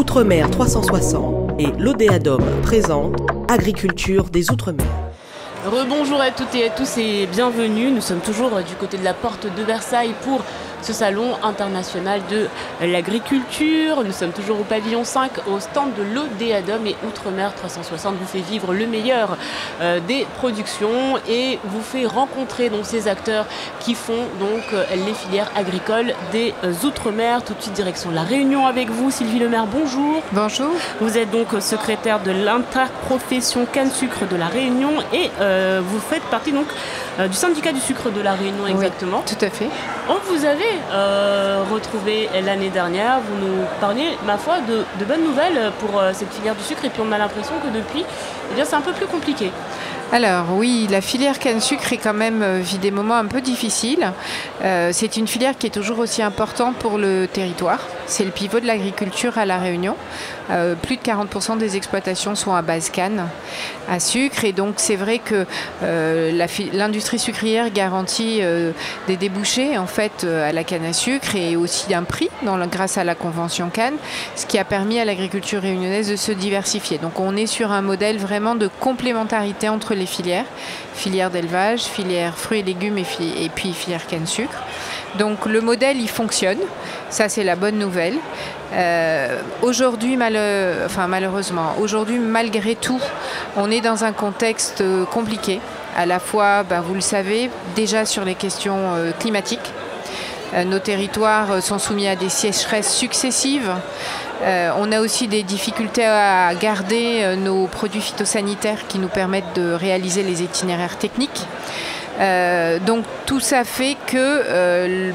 Outre-mer 360 et l'Odéadom présente Agriculture des Outre-mer. Rebonjour à toutes et à tous et bienvenue. Nous sommes toujours du côté de la porte de Versailles pour ce salon international de l'agriculture. Nous sommes toujours au pavillon 5 au stand de l'Odéadom et Outre-mer 360 vous fait vivre le meilleur des productions et vous fait rencontrer donc ces acteurs qui font donc les filières agricoles des Outre-mer. Tout de suite direction La Réunion avec vous, Sylvie Lemaire, bonjour. Bonjour. Vous êtes donc secrétaire de l'interprofession canne-sucre de La Réunion et vous faites partie donc du syndicat du sucre de La Réunion, exactement. Oui, tout à fait. On vous avait retrouvé l'année dernière, vous nous parliez, ma foi, de bonnes nouvelles pour cette filière du sucre et puis on a l'impression que depuis, eh bien, c'est un peu plus compliqué. Alors oui, la filière canne-sucre est quand même vit des moments un peu difficiles. C'est une filière qui est toujours aussi importante pour le territoire. C'est le pivot de l'agriculture à La Réunion. Plus de 40% des exploitations sont à base canne à sucre et donc c'est vrai que l'industrie sucrière garantit des débouchés en fait à la canne à sucre et aussi un prix grâce à la convention canne, ce qui a permis à l'agriculture réunionnaise de se diversifier. Donc on est sur un modèle vraiment de complémentarité entre les filières d'élevage, filière fruits et légumes et puis filière canne-sucre. Donc le modèle il fonctionne, ça c'est la bonne nouvelle. Aujourd'hui malheureusement, aujourd'hui malgré tout, on est dans un contexte compliqué, à la fois, vous le savez, déjà sur les questions climatiques. Nos territoires sont soumis à des sécheresses successives. On a aussi des difficultés à garder nos produits phytosanitaires qui nous permettent de réaliser les itinéraires techniques. Donc tout ça fait que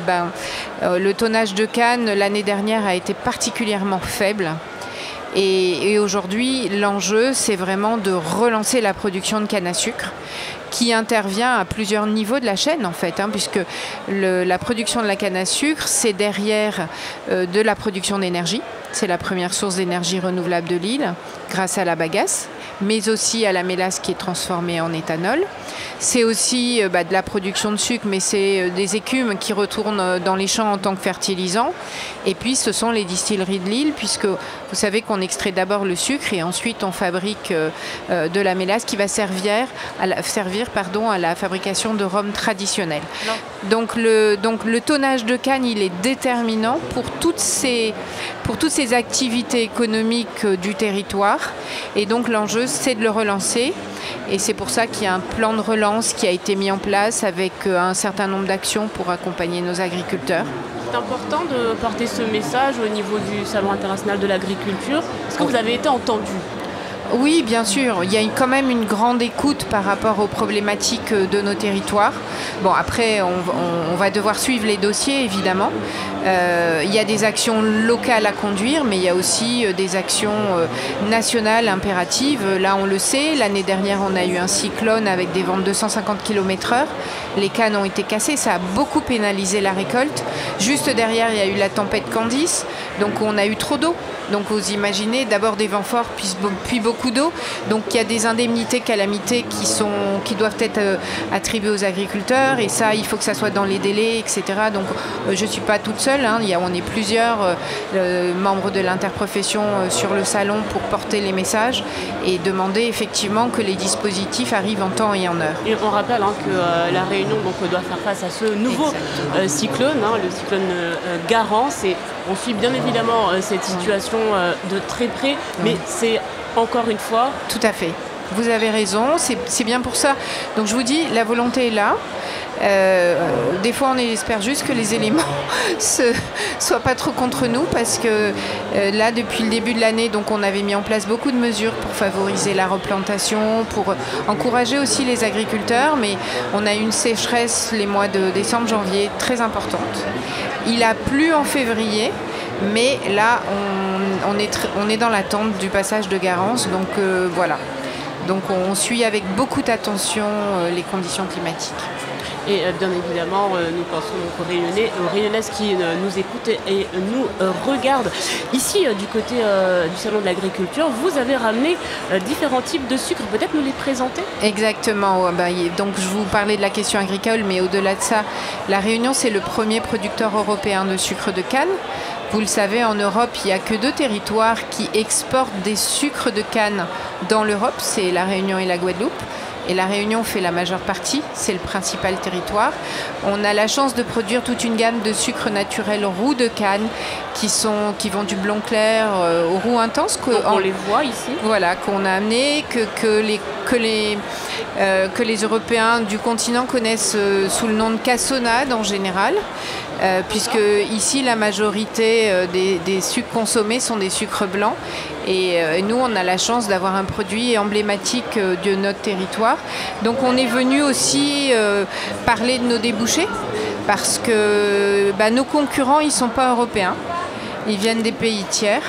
le tonnage de canne l'année dernière a été particulièrement faible. Et aujourd'hui, l'enjeu, c'est vraiment de relancer la production de canne à sucre qui intervient à plusieurs niveaux de la chaîne en fait, puisque la production de la canne à sucre, c'est derrière de la production d'énergie. C'est la première source d'énergie renouvelable de l'île grâce à la bagasse, mais aussi à la mélasse qui est transformée en éthanol. C'est aussi de la production de sucre, mais c'est des écumes qui retournent dans les champs en tant que fertilisants. Et puis ce sont les distilleries de l'île, puisque vous savez qu'on extrait d'abord le sucre et ensuite on fabrique de la mélasse qui va servir à la fabrication de rhum traditionnel. Donc le tonnage de canne, il est déterminant pour toutes ces activités économiques du territoire. Et donc l'enjeu, c'est de le relancer. Et c'est pour ça qu'il y a un plan de relance qui a été mis en place avec un certain nombre d'actions pour accompagner nos agriculteurs. C'est important de porter ce message au niveau du Salon international de l'agriculture. Est-ce que vous avez été entendu ? Oui, bien sûr. Il y a quand même une grande écoute par rapport aux problématiques de nos territoires. Bon, après, on va devoir suivre les dossiers, évidemment. Il y a des actions locales à conduire, mais il y a aussi des actions nationales impératives. Là, on le sait, l'année dernière, on a eu un cyclone avec des vents de 250 km/h. Les cannes ont été cassées, ça a beaucoup pénalisé la récolte. Juste derrière, il y a eu la tempête Candice, donc on a eu trop d'eau. Donc vous imaginez d'abord des vents forts, puis beaucoup d'eau. Donc il y a des indemnités calamités qui doivent être attribuées aux agriculteurs. Et ça, il faut que ça soit dans les délais, etc. Donc je ne suis pas toute seule. On est plusieurs membres de l'interprofession sur le salon pour porter les messages et demander effectivement que les dispositifs arrivent en temps et en heure. Et on rappelle que la Réunion doit faire face à ce nouveau cyclone, le cyclone Garance. Et on suit bien évidemment cette situation de très près, mais c'est encore une fois... Tout à fait. Vous avez raison, c'est bien pour ça. Donc je vous dis, la volonté est là. Des fois, on espère juste que les éléments soient pas trop contre nous, parce que là, depuis le début de l'année, donc on avait mis en place beaucoup de mesures pour favoriser la replantation, pour encourager aussi les agriculteurs, mais on a eu une sécheresse les mois de décembre, janvier très importante. Il a plu en février, mais là, on est dans l'attente du passage de Garance, donc voilà. Donc on suit avec beaucoup d'attention les conditions climatiques. Et bien évidemment, nous pensons aux Réunionnais, aux Réunionnaises qui nous écoutent et nous regardent. Ici, du côté du Salon de l'Agriculture, vous avez ramené différents types de sucre. Peut-être nous les présenter ? Exactement. Donc je vous parlais de la question agricole, mais au-delà de ça, la Réunion, c'est le premier producteur européen de sucre de canne. Vous le savez, en Europe, il n'y a que 2 territoires qui exportent des sucres de canne dans l'Europe, c'est la Réunion et la Guadeloupe. Et la Réunion fait la majeure partie, c'est le principal territoire. On a la chance de produire toute une gamme de sucres naturels roux de canne qui vont du blond clair au roux intense. On les voit ici. Voilà, qu'on a amené, que les Européens du continent connaissent sous le nom de cassonade en général. Puisque ici la majorité des sucres consommés sont des sucres blancs et nous on a la chance d'avoir un produit emblématique de notre territoire. Donc on est venu aussi parler de nos débouchés parce que nos concurrents ils sont pas européens, ils viennent des pays tiers.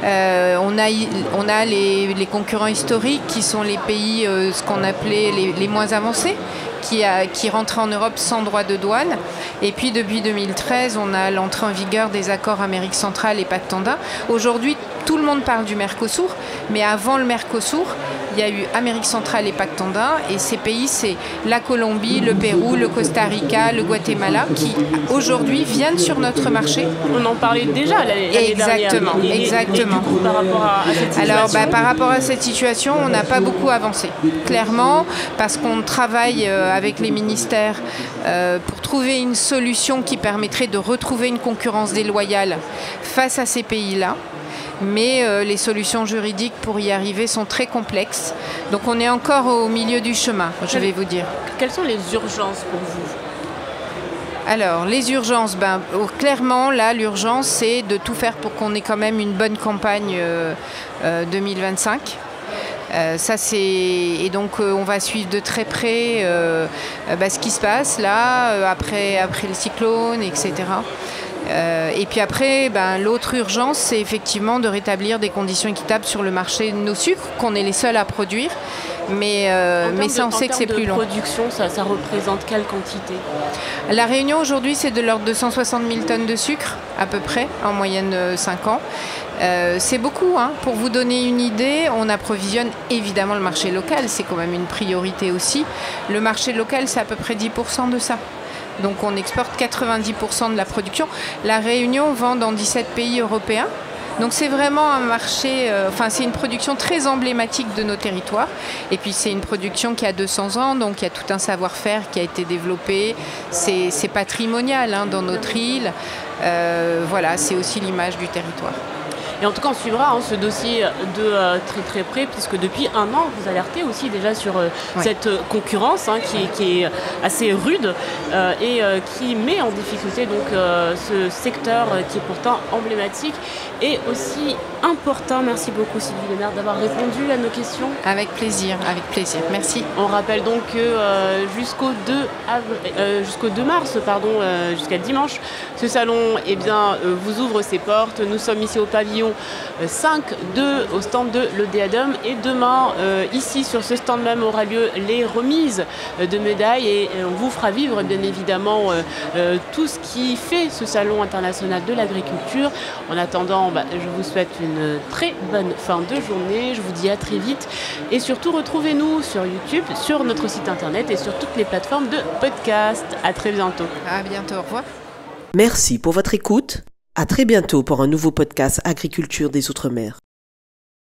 On a les concurrents historiques qui sont les pays ce qu'on appelait les moins avancés, qui rentraient en Europe sans droit de douane. Et puis depuis 2013, on a l'entrée en vigueur des accords Amérique centrale et Pacte andin. Aujourd'hui, tout le monde parle du Mercosur, mais avant le Mercosur, il y a eu Amérique centrale et Pacte andin. Et ces pays, c'est la Colombie, le Pérou, le Costa Rica, le Guatemala, qui aujourd'hui viennent sur notre marché. On en parlait déjà l'année dernière. Exactement. Du coup, par rapport à cette situation. Alors, par rapport à cette situation, on n'a pas beaucoup avancé. Clairement, parce qu'on travaille avec les ministères pour trouver une solution qui permettrait de retrouver une concurrence déloyale face à ces pays-là. Mais les solutions juridiques pour y arriver sont très complexes. Donc on est encore au milieu du chemin, je vais vous dire. Quelles sont les urgences pour vous ? Alors, les urgences, clairement, là, l'urgence, c'est de tout faire pour qu'on ait quand même une bonne campagne 2025. Et donc on va suivre de très près ce qui se passe là, après le cyclone, etc. Et puis après, l'autre urgence, c'est effectivement de rétablir des conditions équitables sur le marché de nos sucres, qu'on est les seuls à produire. Mais ça, on sait que c'est plus long. En termes de production, ça représente quelle quantité ? La Réunion, aujourd'hui, c'est de l'ordre de 160 000 tonnes de sucre, à peu près, en moyenne 5 ans. C'est beaucoup, hein. Pour vous donner une idée, on approvisionne évidemment le marché local, c'est quand même une priorité aussi. Le marché local, c'est à peu près 10% de ça. Donc on exporte 90% de la production. La Réunion vend dans 17 pays européens. Donc c'est vraiment un marché, c'est une production très emblématique de nos territoires. Et puis c'est une production qui a 200 ans, donc il y a tout un savoir-faire qui a été développé. C'est patrimonial dans notre île. C'est aussi l'image du territoire. Et en tout cas, on suivra ce dossier de très très près, puisque depuis 1 an, vous alertez aussi déjà sur cette concurrence qui est assez rude et qui met en difficulté donc ce secteur qui est pourtant emblématique et aussi important. Merci beaucoup Sylvie Lénard d'avoir répondu à nos questions. Avec plaisir, merci. On rappelle donc que jusqu'au 2 mars, jusqu'à dimanche, ce salon vous ouvre ses portes. Nous sommes ici au pavillon 5-2 au stand de l'Odéadom et demain ici sur ce stand même aura lieu les remises de médailles et on vous fera vivre bien évidemment tout ce qui fait ce salon international de l'agriculture. En attendant, je vous souhaite une très bonne fin de journée, je vous dis à très vite et surtout retrouvez-nous sur YouTube, sur notre site internet et sur toutes les plateformes de podcast. À très bientôt. À bientôt, au revoir. Merci pour votre écoute. À très bientôt pour un nouveau podcast Agriculture des Outre-mer.